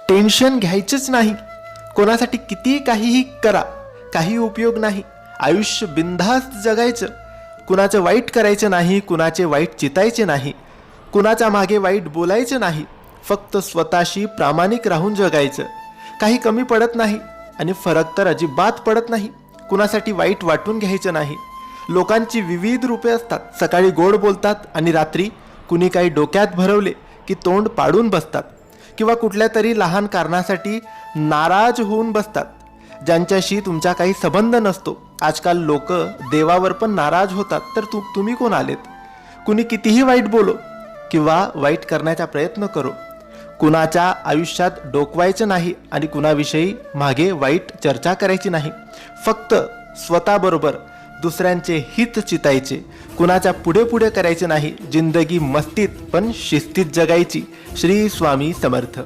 Tension घ्यायचंच नाही. कोणासाठी किती काहीही करा, काही उपयोग नाही. आयुष्य बिनधास्त जगायचं. कुणाचं वाईट करायचं नाही, कुणाचे वाईट चितायचे नाही, कुणाच्या मागे वाईट बोलायचं नाही. फक्त स्वतःशी प्रामाणिक राहून जगायचं. काही कमी पडत नाही आणि फरक तर अजिबात पडत नाही. कुणासाठी वाईट वाटून घ्यायचं नाही. लोकांची विविध रूपे असतात. सकाळी गोड बोलतात आणि रात्री कुणी काही डोक्यात भरवले की तोंड पाडून बसतात किंवा कुठल्या तरी लहान कारणासाठी नाराज होऊन बसतात, ज्यांच्याशी तुमचा काही संबंध नसतो. आजकाल लोक देवावर पण नाराज होतात, तर तुम्ही कोण आलेत? कुणी कितीही वाईट बोलो किंवा वाईट करण्याचा प्रयत्न करो, कुणाच्या आयुष्यात डोकवायचं नाही आणि कुणाविषयी मागे वाईट चर्चा करायची नाही. फक्त स्वतःबरोबर दुसऱ्यांचे हित चितायचे. कुणाच्या पुढे पुढे करायचे नाही. जिंदगी मस्तीत पण शिस्तीत जगायची. श्री स्वामी समर्थ.